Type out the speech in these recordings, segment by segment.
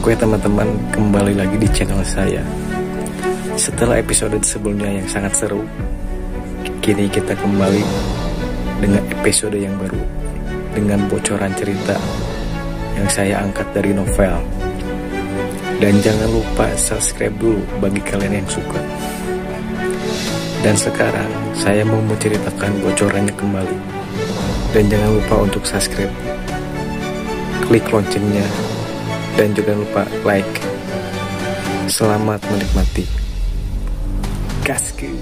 Oke teman-teman, kembali lagi di channel saya. Setelah episode sebelumnya yang sangat seru, kini kita kembali dengan episode yang baru, dengan bocoran cerita yang saya angkat dari novel. Dan jangan lupa subscribe dulu bagi kalian yang suka. Dan sekarang saya mau menceritakan bocorannya kembali. Dan jangan lupa untuk subscribe, klik loncengnya, dan jangan lupa like. Selamat menikmati. Gaskeun.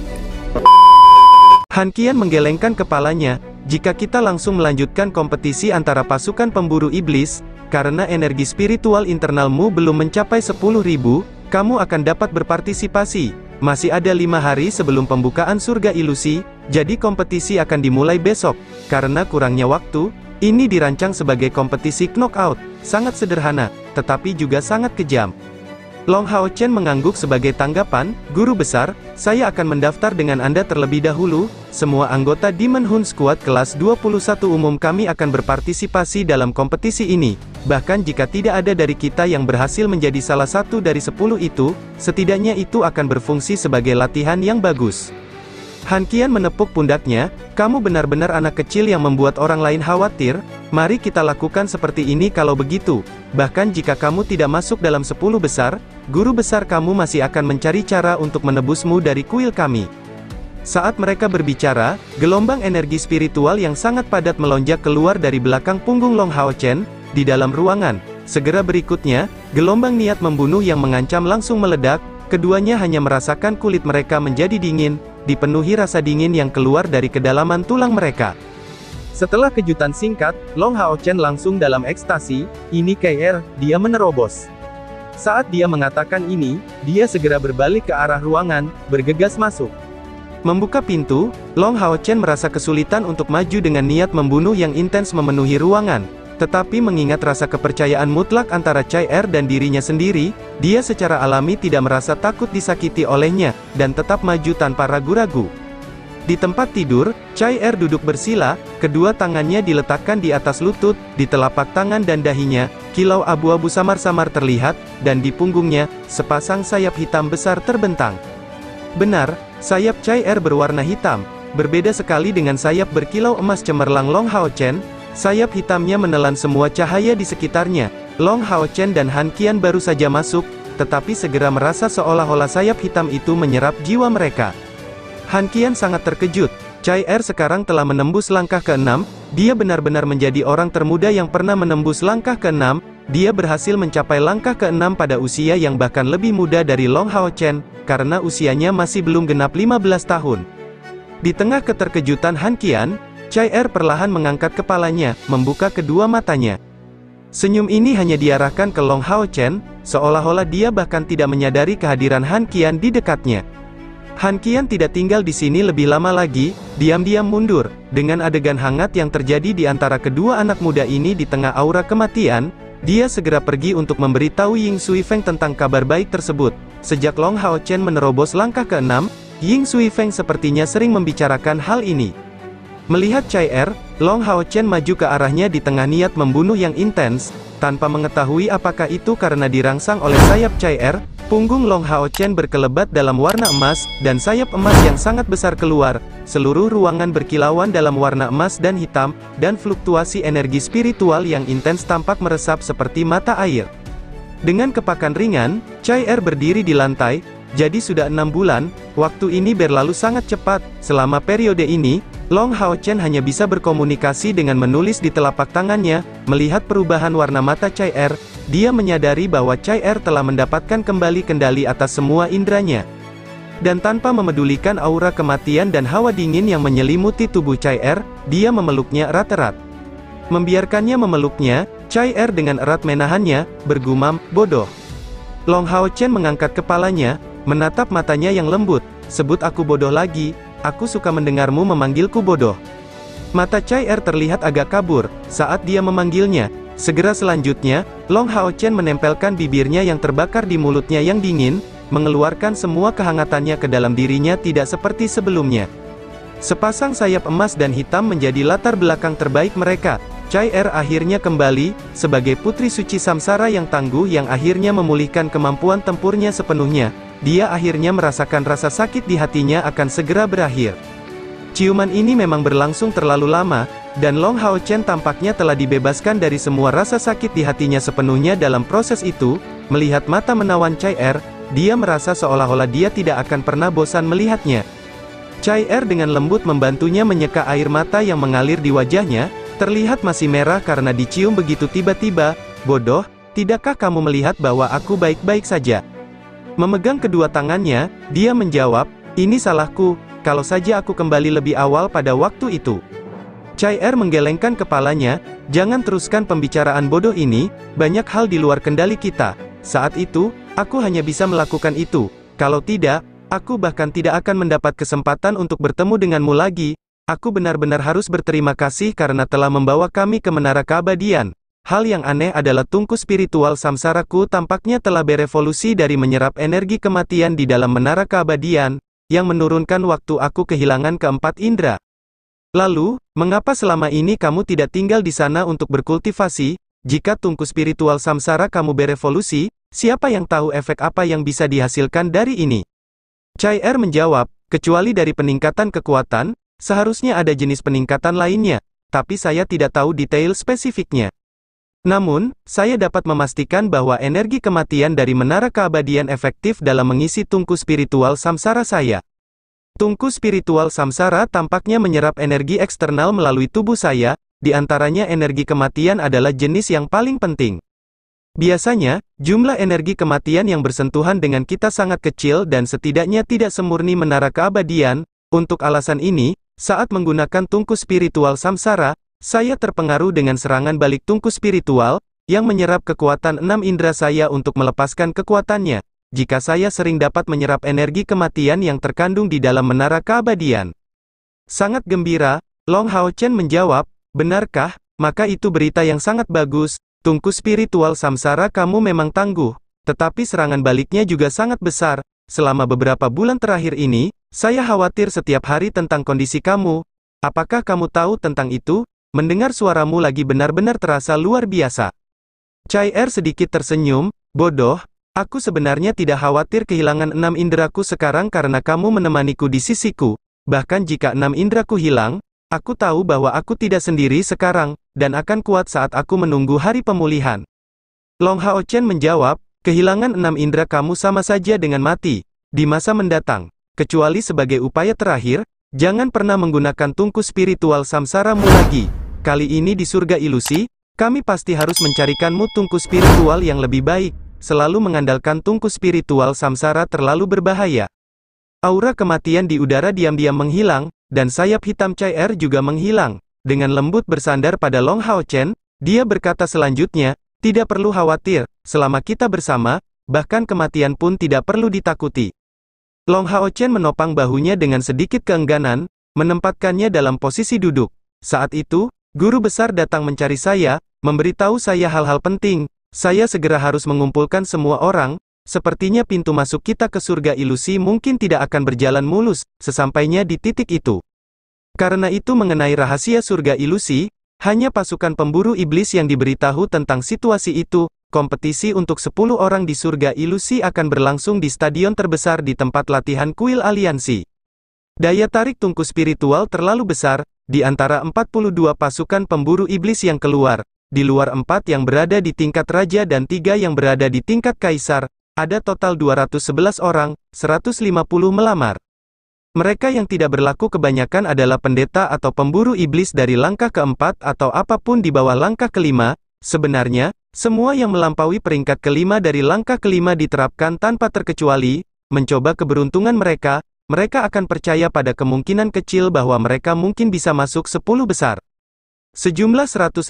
Han Qian menggelengkan kepalanya. Jika kita langsung melanjutkan kompetisi antara pasukan pemburu iblis, karena energi spiritual internalmu belum mencapai 10.000, kamu akan dapat berpartisipasi. Masih ada 5 hari sebelum pembukaan surga ilusi, jadi kompetisi akan dimulai besok. Karena kurangnya waktu, ini dirancang sebagai kompetisi knockout. Sangat sederhana, tetapi juga sangat kejam. Long Hao Chen mengangguk sebagai tanggapan, "Guru besar, saya akan mendaftar dengan Anda terlebih dahulu. Semua anggota Demon Hun Squad kelas 21 umum kami akan berpartisipasi dalam kompetisi ini. Bahkan jika tidak ada dari kita yang berhasil menjadi salah satu dari 10 itu, setidaknya itu akan berfungsi sebagai latihan yang bagus." Han Qian menepuk pundaknya, "Kamu benar-benar anak kecil yang membuat orang lain khawatir. Mari kita lakukan seperti ini kalau begitu. Bahkan jika kamu tidak masuk dalam 10 besar, guru besar kamu masih akan mencari cara untuk menebusmu dari kuil kami." Saat mereka berbicara, gelombang energi spiritual yang sangat padat melonjak keluar dari belakang punggung Long Hao Chen, di dalam ruangan. Segera berikutnya, gelombang niat membunuh yang mengancam langsung meledak. Keduanya hanya merasakan kulit mereka menjadi dingin, dipenuhi rasa dingin yang keluar dari kedalaman tulang mereka. Setelah kejutan singkat, Long Hao Chen langsung dalam ekstasi. "Ini KR, dia menerobos." Saat dia mengatakan ini, dia segera berbalik ke arah ruangan, bergegas masuk. Membuka pintu, Long Hao Chen merasa kesulitan untuk maju dengan niat membunuh yang intens memenuhi ruangan. Tetapi mengingat rasa kepercayaan mutlak antara Chai Er dan dirinya sendiri, dia secara alami tidak merasa takut disakiti olehnya, dan tetap maju tanpa ragu-ragu. Di tempat tidur, Chai Er duduk bersila, kedua tangannya diletakkan di atas lutut, di telapak tangan dan dahinya, kilau abu-abu samar-samar terlihat, dan di punggungnya, sepasang sayap hitam besar terbentang. Benar, sayap Chai Er berwarna hitam, berbeda sekali dengan sayap berkilau emas cemerlang Long Hao Chen. Sayap hitamnya menelan semua cahaya di sekitarnya. Long Hao Chen dan Han Qian baru saja masuk, tetapi segera merasa seolah-olah sayap hitam itu menyerap jiwa mereka. Han Qian sangat terkejut. Chai Er sekarang telah menembus langkah ke-6, dia benar-benar menjadi orang termuda yang pernah menembus langkah ke-6, dia berhasil mencapai langkah ke-6 pada usia yang bahkan lebih muda dari Long Hao Chen, karena usianya masih belum genap 15 tahun. Di tengah keterkejutan Han Qian, Chai Er perlahan mengangkat kepalanya, membuka kedua matanya. Senyum ini hanya diarahkan ke Long Hao Chen, seolah-olah dia bahkan tidak menyadari kehadiran Han Qian di dekatnya. Han Qian tidak tinggal di sini lebih lama lagi, diam-diam mundur. Dengan adegan hangat yang terjadi di antara kedua anak muda ini di tengah aura kematian, dia segera pergi untuk memberitahu Ying Sui Feng tentang kabar baik tersebut. Sejak Long Hao Chen menerobos langkah ke-6, Ying Sui Feng sepertinya sering membicarakan hal ini. Melihat Chai Er, Long Hao Chen maju ke arahnya di tengah niat membunuh yang intens, tanpa mengetahui apakah itu karena dirangsang oleh sayap Chai Er. Punggung Long Hao Chen berkelebat dalam warna emas, dan sayap emas yang sangat besar keluar. Seluruh ruangan berkilauan dalam warna emas dan hitam, dan fluktuasi energi spiritual yang intens tampak meresap seperti mata air. Dengan kepakan ringan, Chai Er berdiri di lantai. Jadi sudah 6 bulan, waktu ini berlalu sangat cepat. Selama periode ini, Long Hao Chen hanya bisa berkomunikasi dengan menulis di telapak tangannya. Melihat perubahan warna mata Chai Er, dia menyadari bahwa Chai Er telah mendapatkan kembali kendali atas semua indranya. Dan tanpa memedulikan aura kematian dan hawa dingin yang menyelimuti tubuh Chai Er, dia memeluknya erat-erat. Membiarkannya memeluknya, Chai Er dengan erat menahannya, bergumam, "Bodoh." Long Hao Chen mengangkat kepalanya, menatap matanya yang lembut. "Sebut aku bodoh lagi, aku suka mendengarmu memanggilku bodoh." Mata Chai Er terlihat agak kabur, saat dia memanggilnya. Segera selanjutnya, Long Hao Chen menempelkan bibirnya yang terbakar di mulutnya yang dingin, mengeluarkan semua kehangatannya ke dalam dirinya tidak seperti sebelumnya. Sepasang sayap emas dan hitam menjadi latar belakang terbaik mereka. Chai Er akhirnya kembali, sebagai putri suci samsara yang tangguh yang akhirnya memulihkan kemampuan tempurnya sepenuhnya. Dia akhirnya merasakan rasa sakit di hatinya akan segera berakhir. Ciuman ini memang berlangsung terlalu lama, dan Long Hao Chen tampaknya telah dibebaskan dari semua rasa sakit di hatinya sepenuhnya dalam proses itu. Melihat mata menawan Chai Er, dia merasa seolah-olah dia tidak akan pernah bosan melihatnya. Chai Er dengan lembut membantunya menyeka air mata yang mengalir di wajahnya, terlihat masih merah karena dicium begitu tiba-tiba. Bodoh, tidakkah kamu melihat bahwa aku baik-baik saja? Memegang kedua tangannya, dia menjawab, ini salahku, kalau saja aku kembali lebih awal pada waktu itu. Chai Er menggelengkan kepalanya, jangan teruskan pembicaraan bodoh ini, banyak hal di luar kendali kita. Saat itu, aku hanya bisa melakukan itu, kalau tidak, aku bahkan tidak akan mendapat kesempatan untuk bertemu denganmu lagi. Aku benar-benar harus berterima kasih karena telah membawa kami ke menara keabadian. Hal yang aneh adalah tungku spiritual samsaraku tampaknya telah berevolusi dari menyerap energi kematian di dalam menara keabadian, yang menurunkan waktu aku kehilangan keempat indera. Lalu, mengapa selama ini kamu tidak tinggal di sana untuk berkultivasi? Jika tungku spiritual samsara kamu berevolusi, siapa yang tahu efek apa yang bisa dihasilkan dari ini? Chai Er menjawab, kecuali dari peningkatan kekuatan, seharusnya ada jenis peningkatan lainnya, tapi saya tidak tahu detail spesifiknya. Namun, saya dapat memastikan bahwa energi kematian dari menara keabadian efektif dalam mengisi tungku spiritual samsara saya. Tungku spiritual samsara tampaknya menyerap energi eksternal melalui tubuh saya, di antaranya energi kematian adalah jenis yang paling penting. Biasanya, jumlah energi kematian yang bersentuhan dengan kita sangat kecil dan setidaknya tidak semurni menara keabadian. Untuk alasan ini, saat menggunakan tungku spiritual samsara, saya terpengaruh dengan serangan balik tungku spiritual, yang menyerap kekuatan 6 indera saya untuk melepaskan kekuatannya. Jika saya sering dapat menyerap energi kematian yang terkandung di dalam menara keabadian. Sangat gembira, Long Hao Chen menjawab, benarkah? Maka itu berita yang sangat bagus, tungku spiritual samsara kamu memang tangguh, tetapi serangan baliknya juga sangat besar. Selama beberapa bulan terakhir ini, saya khawatir setiap hari tentang kondisi kamu. Apakah kamu tahu tentang itu? Mendengar suaramu lagi benar-benar terasa luar biasa. Chai Er sedikit tersenyum, bodoh, aku sebenarnya tidak khawatir kehilangan 6 inderaku sekarang karena kamu menemaniku di sisiku. Bahkan jika 6 inderaku hilang, aku tahu bahwa aku tidak sendiri sekarang, dan akan kuat saat aku menunggu hari pemulihan. Long Hao Chen menjawab, kehilangan 6 indera kamu sama saja dengan mati, di masa mendatang. Kecuali sebagai upaya terakhir, jangan pernah menggunakan tungku spiritual samsaramu lagi. Kali ini di surga ilusi, kami pasti harus mencarikanmu tungku spiritual yang lebih baik. Selalu mengandalkan tungku spiritual samsara terlalu berbahaya. Aura kematian di udara diam-diam menghilang, dan sayap hitam Chai Er juga menghilang. Dengan lembut bersandar pada Long Hao Chen, dia berkata selanjutnya, tidak perlu khawatir, selama kita bersama, bahkan kematian pun tidak perlu ditakuti. Long Hao Chen menopang bahunya dengan sedikit keengganan, menempatkannya dalam posisi duduk. Saat itu, guru besar datang mencari saya, memberitahu saya hal-hal penting. Saya segera harus mengumpulkan semua orang. Sepertinya pintu masuk kita ke surga ilusi mungkin tidak akan berjalan mulus, sesampainya di titik itu. Karena itu mengenai rahasia surga ilusi, hanya pasukan pemburu iblis yang diberitahu tentang situasi itu. Kompetisi untuk 10 orang di surga ilusi akan berlangsung di stadion terbesar di tempat latihan kuil aliansi. Daya tarik tungku spiritual terlalu besar, di antara 42 pasukan pemburu iblis yang keluar, di luar 4 yang berada di tingkat raja dan 3 yang berada di tingkat kaisar, ada total 211 orang, 150 melamar. Mereka yang tidak berlaku kebanyakan adalah pendeta atau pemburu iblis dari langkah keempat atau apapun di bawah langkah kelima. Sebenarnya, semua yang melampaui peringkat kelima dari langkah kelima diterapkan tanpa terkecuali, mencoba keberuntungan mereka akan percaya pada kemungkinan kecil bahwa mereka mungkin bisa masuk 10 besar. Sejumlah 150,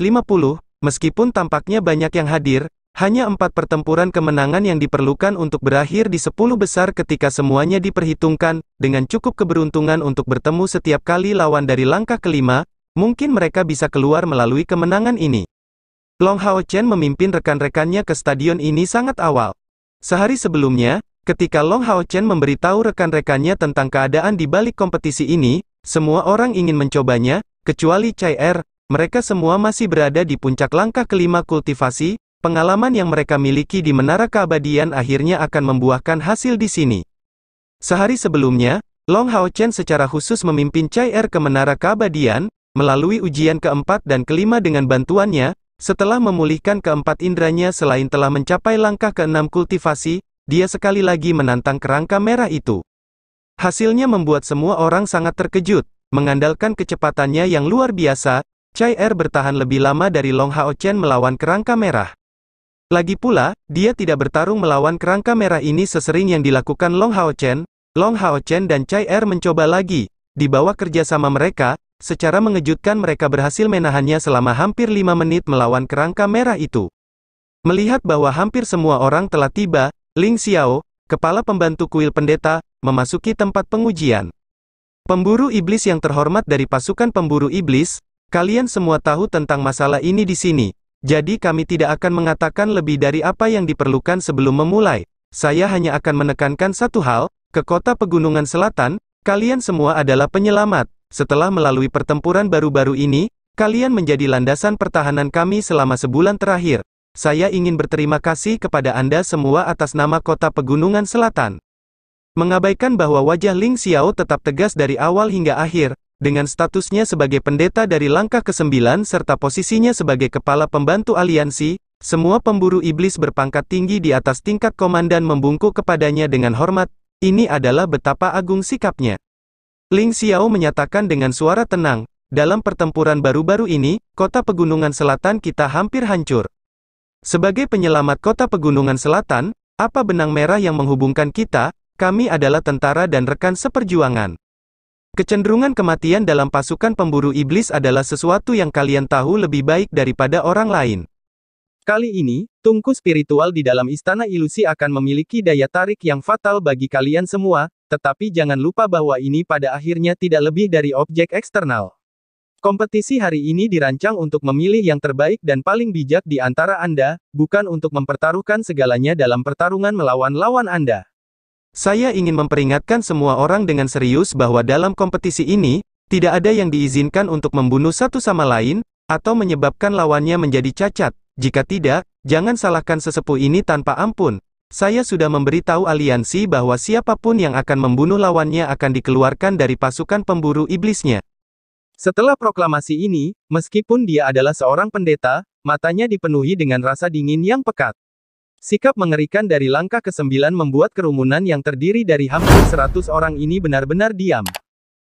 meskipun tampaknya banyak yang hadir, hanya 4 pertempuran kemenangan yang diperlukan untuk berakhir di 10 besar ketika semuanya diperhitungkan, dengan cukup keberuntungan untuk bertemu setiap kali lawan dari langkah kelima, mungkin mereka bisa keluar melalui kemenangan ini. Long Hao Chen memimpin rekan-rekannya ke stadion ini sangat awal. Sehari sebelumnya, ketika Long Hao Chen memberitahu rekan-rekannya tentang keadaan di balik kompetisi ini, semua orang ingin mencobanya, kecuali Chai Er. mereka semua masih berada di puncak langkah kelima kultivasi. Pengalaman yang mereka miliki di Menara Keabadian akhirnya akan membuahkan hasil di sini. Sehari sebelumnya, Long Hao Chen secara khusus memimpin Chai Er ke Menara Keabadian, melalui ujian keempat dan kelima dengan bantuannya. Setelah memulihkan keempat indranya selain telah mencapai langkah keenam kultivasi, dia sekali lagi menantang kerangka merah itu. Hasilnya membuat semua orang sangat terkejut. Mengandalkan kecepatannya yang luar biasa, Chai Er bertahan lebih lama dari Long Hao Chen melawan kerangka merah. Lagi pula, dia tidak bertarung melawan kerangka merah ini sesering yang dilakukan Long Hao Chen. Long Hao Chen dan Chai Er mencoba lagi. Di bawah kerjasama mereka, secara mengejutkan mereka berhasil menahannya selama hampir 5 menit melawan kerangka merah itu. Melihat bahwa hampir semua orang telah tiba, Ling Xiao, kepala pembantu kuil pendeta, memasuki tempat pengujian. Pemburu iblis yang terhormat dari pasukan pemburu iblis, kalian semua tahu tentang masalah ini di sini. Jadi kami tidak akan mengatakan lebih dari apa yang diperlukan sebelum memulai. Saya hanya akan menekankan satu hal, ke kota Pegunungan Selatan, kalian semua adalah penyelamat. Setelah melalui pertempuran baru-baru ini, kalian menjadi landasan pertahanan kami selama sebulan terakhir. Saya ingin berterima kasih kepada Anda semua atas nama kota Pegunungan Selatan. Mengabaikan bahwa wajah Ling Xiao tetap tegas dari awal hingga akhir, dengan statusnya sebagai pendeta dari langkah ke-9 serta posisinya sebagai kepala pembantu aliansi, semua pemburu iblis berpangkat tinggi di atas tingkat komandan membungkuk kepadanya dengan hormat. Ini adalah betapa agung sikapnya. Ling Xiao menyatakan dengan suara tenang, dalam pertempuran baru-baru ini, kota Pegunungan Selatan kita hampir hancur. Sebagai penyelamat kota Pegunungan Selatan, apa benang merah yang menghubungkan kita? Kami adalah tentara dan rekan seperjuangan. Kecenderungan kematian dalam pasukan pemburu iblis adalah sesuatu yang kalian tahu lebih baik daripada orang lain. Kali ini, tungku spiritual di dalam istana ilusi akan memiliki daya tarik yang fatal bagi kalian semua, tetapi jangan lupa bahwa ini pada akhirnya tidak lebih dari objek eksternal. Kompetisi hari ini dirancang untuk memilih yang terbaik dan paling bijak di antara Anda, bukan untuk mempertaruhkan segalanya dalam pertarungan melawan lawan Anda. Saya ingin memperingatkan semua orang dengan serius bahwa dalam kompetisi ini, tidak ada yang diizinkan untuk membunuh satu sama lain, atau menyebabkan lawannya menjadi cacat. Jika tidak, jangan salahkan sesepuh ini tanpa ampun. Saya sudah memberitahu aliansi bahwa siapapun yang akan membunuh lawannya akan dikeluarkan dari pasukan pemburu iblisnya. Setelah proklamasi ini, meskipun dia adalah seorang pendeta, matanya dipenuhi dengan rasa dingin yang pekat. Sikap mengerikan dari langkah ke-9 membuat kerumunan yang terdiri dari hampir 100 orang ini benar-benar diam.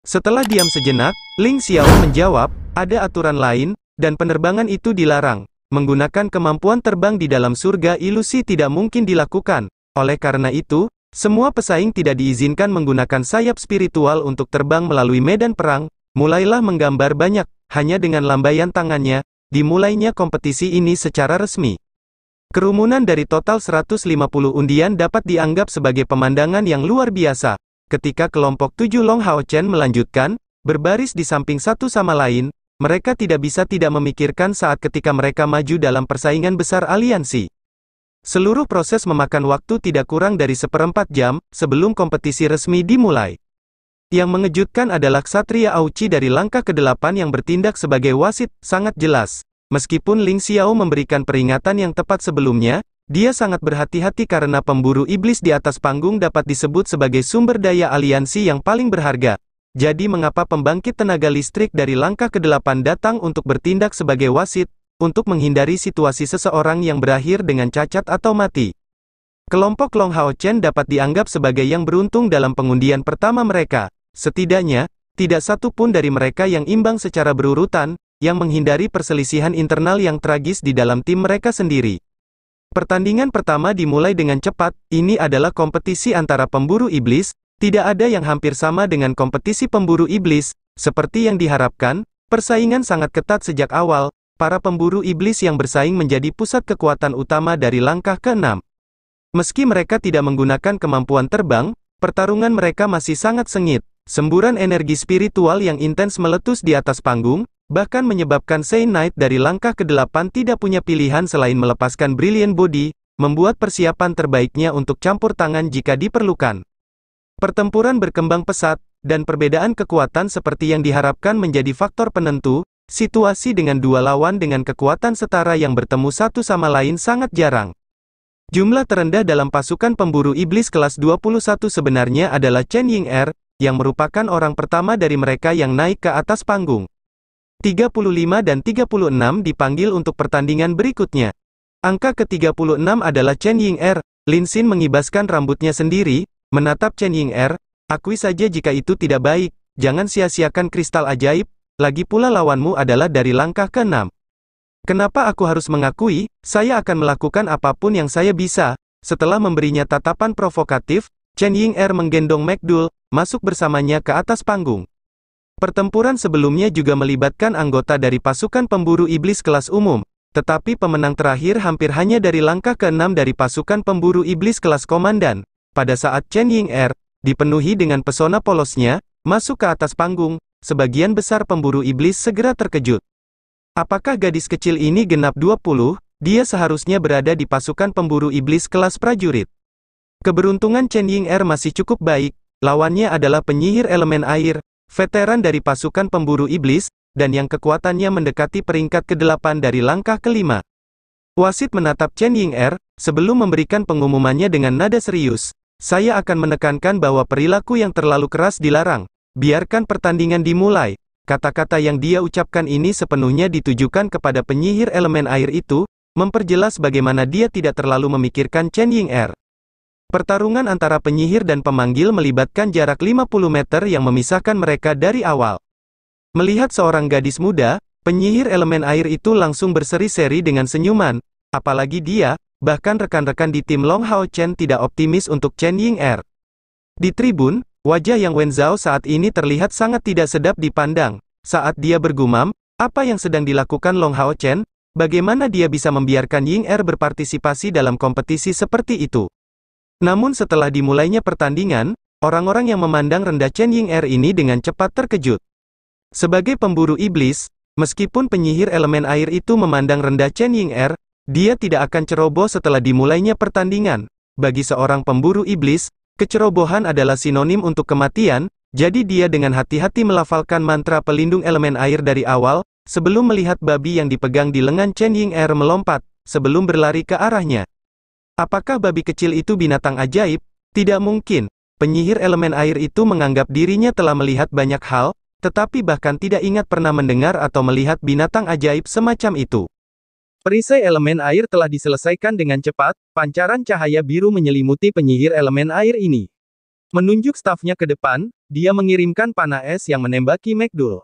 Setelah diam sejenak, Ling Xiao menjawab, ada aturan lain, dan penerbangan itu dilarang. Menggunakan kemampuan terbang di dalam surga ilusi tidak mungkin dilakukan. Oleh karena itu, semua pesaing tidak diizinkan menggunakan sayap spiritual untuk terbang melalui medan perang. Mulailah menggambar banyak, hanya dengan lambaian tangannya, dimulainya kompetisi ini secara resmi. Kerumunan dari total 150 undian dapat dianggap sebagai pemandangan yang luar biasa. Ketika kelompok 7 Long Hao Chen melanjutkan, berbaris di samping satu sama lain, mereka tidak bisa tidak memikirkan saat ketika mereka maju dalam persaingan besar aliansi. Seluruh proses memakan waktu tidak kurang dari 1/4 jam, sebelum kompetisi resmi dimulai. Yang mengejutkan adalah Ksatria Auci dari langkah ke-8 yang bertindak sebagai wasit, sangat jelas. Meskipun Ling Xiao memberikan peringatan yang tepat sebelumnya, dia sangat berhati-hati karena pemburu iblis di atas panggung dapat disebut sebagai sumber daya aliansi yang paling berharga. Jadi mengapa pembangkit tenaga listrik dari langkah ke-8 datang untuk bertindak sebagai wasit, untuk menghindari situasi seseorang yang berakhir dengan cacat atau mati. Kelompok Long Hao Chen dapat dianggap sebagai yang beruntung dalam pengundian pertama mereka. Setidaknya, tidak satu pun dari mereka yang imbang secara berurutan, yang menghindari perselisihan internal yang tragis di dalam tim mereka sendiri. Pertandingan pertama dimulai dengan cepat, ini adalah kompetisi antara pemburu iblis. Tidak ada yang hampir sama dengan kompetisi pemburu iblis, seperti yang diharapkan, persaingan sangat ketat sejak awal, para pemburu iblis yang bersaing menjadi pusat kekuatan utama dari langkah ke-6. Meski mereka tidak menggunakan kemampuan terbang, pertarungan mereka masih sangat sengit, semburan energi spiritual yang intens meletus di atas panggung, bahkan menyebabkan Saint Knight dari langkah ke-8 tidak punya pilihan selain melepaskan Brilliant Body, membuat persiapan terbaiknya untuk campur tangan jika diperlukan. Pertempuran berkembang pesat, dan perbedaan kekuatan seperti yang diharapkan menjadi faktor penentu. Situasi dengan dua lawan dengan kekuatan setara yang bertemu satu sama lain sangat jarang. Jumlah terendah dalam pasukan pemburu iblis kelas 21 sebenarnya adalah Chen Ying-er, yang merupakan orang pertama dari mereka yang naik ke atas panggung. 35 dan 36 dipanggil untuk pertandingan berikutnya. Angka ke-36 adalah Chen Ying-er. Lin Xin mengibaskan rambutnya sendiri, menatap Chen Ying-er. Akui saja jika itu tidak baik, jangan sia-siakan kristal ajaib, lagi pula lawanmu adalah dari langkah ke-6. Kenapa aku harus mengakui? Saya akan melakukan apapun yang saya bisa. Setelah memberinya tatapan provokatif, Chen Ying-er menggendong McDull, masuk bersamanya ke atas panggung. Pertempuran sebelumnya juga melibatkan anggota dari pasukan pemburu iblis kelas umum, tetapi pemenang terakhir hampir hanya dari langkah ke-6 dari pasukan pemburu iblis kelas komandan. Pada saat Chen Ying-er, dipenuhi dengan pesona polosnya, masuk ke atas panggung, sebagian besar pemburu iblis segera terkejut. Apakah gadis kecil ini genap 20? Dia seharusnya berada di pasukan pemburu iblis kelas prajurit. Keberuntungan Chen Ying-er masih cukup baik, lawannya adalah penyihir elemen air, veteran dari pasukan pemburu iblis, dan yang kekuatannya mendekati peringkat ke-8 dari langkah ke-5. Wasit menatap Chen Ying-er, sebelum memberikan pengumumannya dengan nada serius. Saya akan menekankan bahwa perilaku yang terlalu keras dilarang. Biarkan pertandingan dimulai. Kata-kata yang dia ucapkan ini sepenuhnya ditujukan kepada penyihir elemen air itu, memperjelas bagaimana dia tidak terlalu memikirkan Chen Ying-er. Pertarungan antara penyihir dan pemanggil melibatkan jarak 50 meter yang memisahkan mereka dari awal. Melihat seorang gadis muda, penyihir elemen air itu langsung berseri-seri dengan senyuman, apalagi dia, bahkan rekan-rekan di tim Long Hao Chen tidak optimis untuk Chen Ying-er. Di tribun, wajah Yang Wenzhao saat ini terlihat sangat tidak sedap dipandang. Saat dia bergumam, apa yang sedang dilakukan Long Hao Chen? Bagaimana dia bisa membiarkan Ying-er berpartisipasi dalam kompetisi seperti itu? Namun setelah dimulainya pertandingan, orang-orang yang memandang rendah Chen Ying-er ini dengan cepat terkejut. Sebagai pemburu iblis, meskipun penyihir elemen air itu memandang rendah Chen Ying-er, dia tidak akan ceroboh setelah dimulainya pertandingan. Bagi seorang pemburu iblis, kecerobohan adalah sinonim untuk kematian, jadi dia dengan hati-hati melafalkan mantra pelindung elemen air dari awal, sebelum melihat babi yang dipegang di lengan Chen Ying-er melompat, sebelum berlari ke arahnya. Apakah babi kecil itu binatang ajaib? Tidak mungkin. Penyihir elemen air itu menganggap dirinya telah melihat banyak hal, tetapi bahkan tidak ingat pernah mendengar atau melihat binatang ajaib semacam itu. Perisai elemen air telah diselesaikan dengan cepat, pancaran cahaya biru menyelimuti penyihir elemen air ini. Menunjuk stafnya ke depan, dia mengirimkan panah es yang menembaki McDull.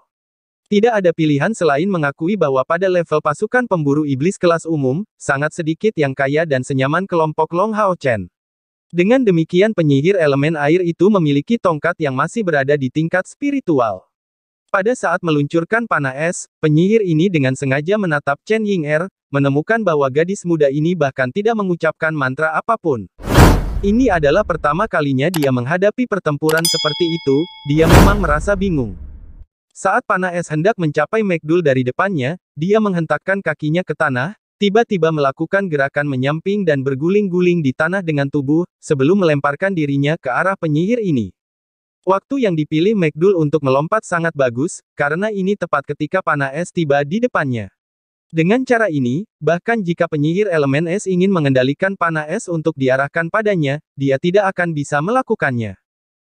Tidak ada pilihan selain mengakui bahwa pada level pasukan pemburu iblis kelas umum, sangat sedikit yang kaya dan senyaman kelompok Long Hao Chen. Dengan demikian penyihir elemen air itu memiliki tongkat yang masih berada di tingkat spiritual. Pada saat meluncurkan panah es, penyihir ini dengan sengaja menatap Chen Ying-er, menemukan bahwa gadis muda ini bahkan tidak mengucapkan mantra apapun. Ini adalah pertama kalinya dia menghadapi pertempuran seperti itu, dia memang merasa bingung. Saat panah es hendak mencapai McDull dari depannya, dia menghentakkan kakinya ke tanah, tiba-tiba melakukan gerakan menyamping dan berguling-guling di tanah dengan tubuh, sebelum melemparkan dirinya ke arah penyihir ini. Waktu yang dipilih McDull untuk melompat sangat bagus, karena ini tepat ketika panah es tiba di depannya. Dengan cara ini, bahkan jika penyihir elemen es ingin mengendalikan panah es untuk diarahkan padanya, dia tidak akan bisa melakukannya.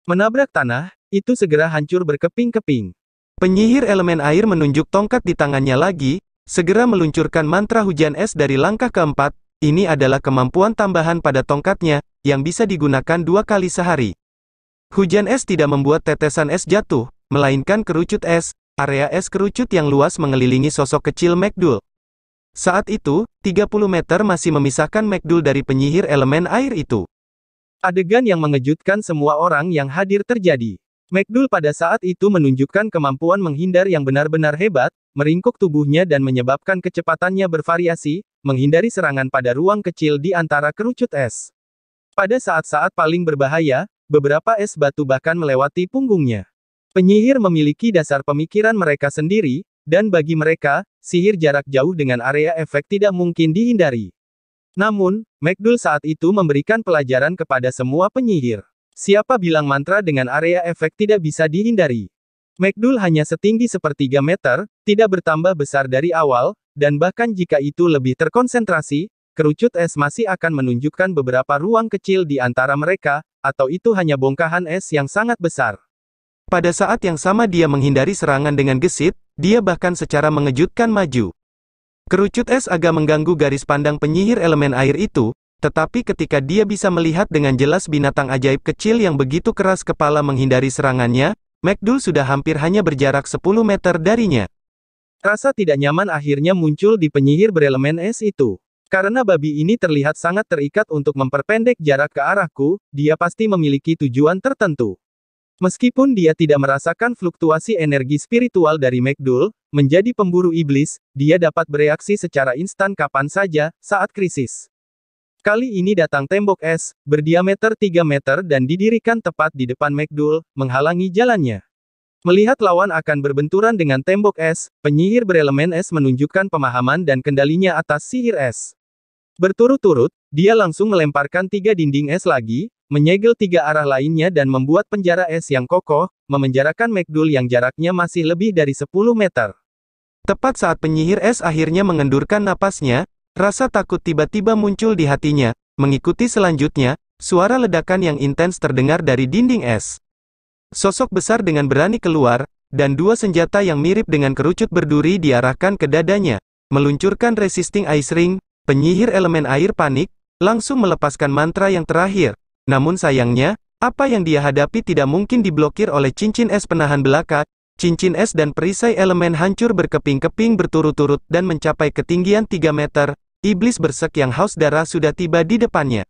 Menabrak tanah, itu segera hancur berkeping-keping. Penyihir elemen air menunjuk tongkat di tangannya lagi, segera meluncurkan mantra hujan es dari langkah keempat. Ini adalah kemampuan tambahan pada tongkatnya, yang bisa digunakan 2 kali sehari. Hujan es tidak membuat tetesan es jatuh, melainkan kerucut es, area es kerucut yang luas mengelilingi sosok kecil McDull. Saat itu, 30 meter masih memisahkan McDull dari penyihir elemen air itu. Adegan yang mengejutkan semua orang yang hadir terjadi. McDull pada saat itu menunjukkan kemampuan menghindar yang benar-benar hebat, meringkuk tubuhnya dan menyebabkan kecepatannya bervariasi, menghindari serangan pada ruang kecil di antara kerucut es. Pada saat-saat paling berbahaya, beberapa es batu bahkan melewati punggungnya. Penyihir memiliki dasar pemikiran mereka sendiri, dan bagi mereka, sihir jarak jauh dengan area efek tidak mungkin dihindari. Namun, McDull saat itu memberikan pelajaran kepada semua penyihir. Siapa bilang mantra dengan area efek tidak bisa dihindari? McDool hanya setinggi sepertiga meter, tidak bertambah besar dari awal, dan bahkan jika itu lebih terkonsentrasi, kerucut es masih akan menunjukkan beberapa ruang kecil di antara mereka, atau itu hanya bongkahan es yang sangat besar. Pada saat yang sama dia menghindari serangan dengan gesit, dia bahkan secara mengejutkan maju. Kerucut es agak mengganggu garis pandang penyihir elemen air itu, tetapi ketika dia bisa melihat dengan jelas binatang ajaib kecil yang begitu keras kepala menghindari serangannya, McDool sudah hampir hanya berjarak 10 meter darinya. Rasa tidak nyaman akhirnya muncul di penyihir berelemen es itu. Karena babi ini terlihat sangat terikat untuk memperpendek jarak ke arahku, dia pasti memiliki tujuan tertentu. Meskipun dia tidak merasakan fluktuasi energi spiritual dari McDool, menjadi pemburu iblis, dia dapat bereaksi secara instan kapan saja, saat krisis. Kali ini datang tembok es, berdiameter 3 meter dan didirikan tepat di depan McDool, menghalangi jalannya. Melihat lawan akan berbenturan dengan tembok es, penyihir berelemen es menunjukkan pemahaman dan kendalinya atas sihir es. Berturut-turut, dia langsung melemparkan 3 dinding es lagi, menyegel 3 arah lainnya dan membuat penjara es yang kokoh, memenjarakan McDool yang jaraknya masih lebih dari 10 meter. Tepat saat penyihir es akhirnya mengendurkan napasnya, rasa takut tiba-tiba muncul di hatinya. Mengikuti selanjutnya, suara ledakan yang intens terdengar dari dinding es. Sosok besar dengan berani keluar, dan 2 senjata yang mirip dengan kerucut berduri diarahkan ke dadanya. Meluncurkan resisting ice ring, penyihir elemen air panik, langsung melepaskan mantra yang terakhir. Namun sayangnya, apa yang dia hadapi tidak mungkin diblokir oleh cincin es penahan belaka. Cincin es dan perisai elemen hancur berkeping-keping berturut-turut dan mencapai ketinggian 3 meter. Iblis bersek yang haus darah sudah tiba di depannya.